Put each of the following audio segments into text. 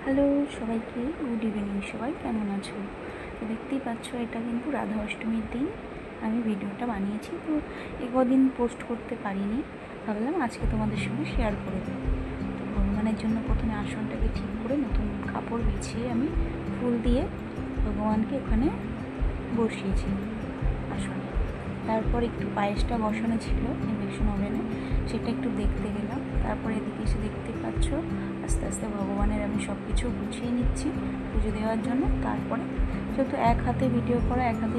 Hello সবাইকে, good evening. সবাই কেমন আছো? তো দেখতেই পাচ্ছ, এটা কিন্তু রাধা অষ্টমীর দিন আমি ভিডিওটা বানিয়েছি। তো কদিন পোস্ট করতে পারিনি, ভাবলাম আজকে তোমাদের সঙ্গে শেয়ার করে দেব। তো ভগবানের জন্য প্রথমে আসনটাকে ঠিক করে নতুন কাপড় বিছিয়ে আমি ফুল দিয়ে ভগবানকে ওখানে বসিয়েছি আসনে। তারপর একটু পায়েসটা বসানো ছিল ইন্ডাকশন ওভেনে, সেটা একটু দেখতে গেলাম। তারপর এদিকে এসে দেখতে পাচ্ছ আস্তে আস্তে ভগবানের আমি সব কিছু গুছিয়ে নিচ্ছি পুজো দেওয়ার জন্য। তারপরে যেহেতু এক হাতে ভিডিও করা, এক হাতে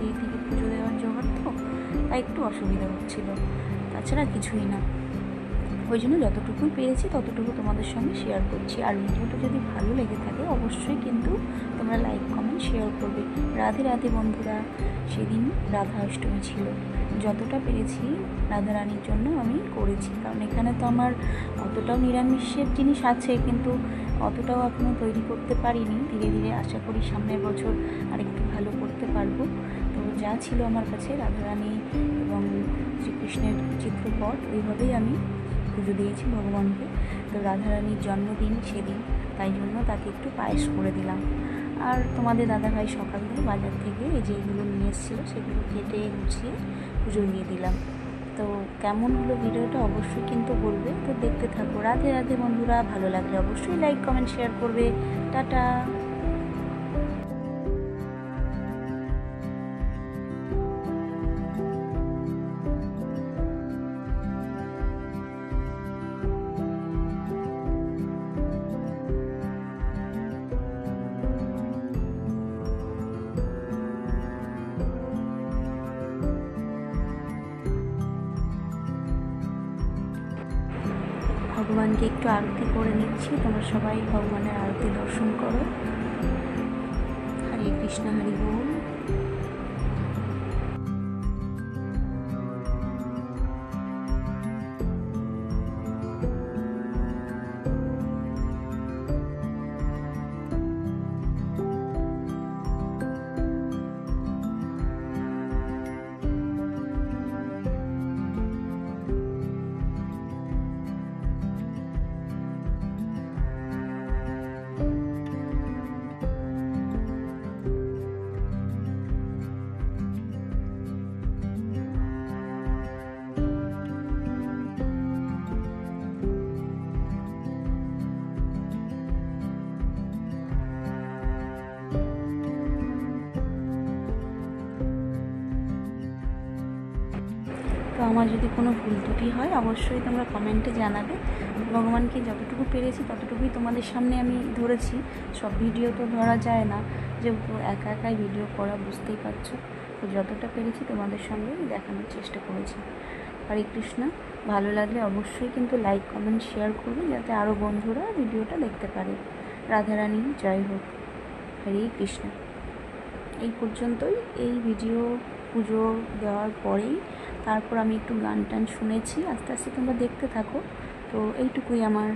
এদিকে পুজো দেওয়ার জোগাড়, তো তাই একটু অসুবিধা হচ্ছিল, তাছাড়া কিছুই না। ওই জন্য যতটুকুই পেরেছি ততটুকু তোমাদের সঙ্গে শেয়ার করছি। আর ভিডিওটা যদি ভালো লেগে থাকে অবশ্যই কিন্তু তোমরা লাইক কমেন্ট শেয়ার করবে। রাধে রাধে বন্ধুরা। সেদিন রাধা অষ্টমী ছিল, যতটা পেরেছি রাধারানীর জন্য আমি করেছি, কারণ এখানে তো আমার অতটাও নিরামিষের জিনিস আছে, কিন্তু অতটাও এখনও তৈরি করতে পারিনি। ধীরে ধীরে আশা করি সামনের বছর আরেকটু ভালো করতে পারবো। তো যা ছিল আমার কাছে রাধারানী এবং শ্রীকৃষ্ণের চিত্রপট, ওইভাবেই আমি পুজো দিয়েছি ভগবানকে। তো রাধারানীর জন্মদিন সেদিন, তাই জন্য তাকে একটু পায়েস করে দিলাম। আর তোমাদের দাদাভাই সকাল থেকে বাজার থেকে এই যে এগুলো নিয়ে এসেছিলো, সেগুলো কেটে গুছিয়ে পুজো দিয়ে দিলাম। তো কেমন হলো ভিডিওটা অবশ্যই কিন্তু বলবে। তো দেখতে থাকো। রাধে রাধে বন্ধুরা। ভালো লাগলে অবশ্যই লাইক কমেন্ট শেয়ার করবে। টাটা। ভগবানকে একটু আরতি করে নিচ্ছি। তোমরা সবাই ভগবানের আরতি দর্শন করো। হরে কৃষ্ণ, হরি বল। তো আমার যদি কোনো ভুল ত্রুটি হয় অবশ্যই তোমরা কমেন্টে জানাবে। ভগবানকে যতটুকু পেরেছি ততটুকুই তোমাদের সামনে আমি ধরেছি। সব ভিডিও তো ধরা যায় না, যেহেতু একা একাই ভিডিও করা, বুঝতেই পারছো। তো যতটা পেরেছি তোমাদের সঙ্গে দেখানোর চেষ্টা করেছি। হরে কৃষ্ণ। ভালো লাগলে অবশ্যই কিন্তু লাইক কমেন্ট শেয়ার করবে, যাতে আরও বন্ধুরা ভিডিওটা দেখতে পারে। রাধারানী জয় হোক। হরে কৃষ্ণ। এই পর্যন্তই। এই ভিডিও পুজো দেওয়ার পরেই তারপর আমি একটু গান টান শুনেছি। আস্তে আস্তে তোমরা দেখতে থাকো। তো এইটুকুই আমার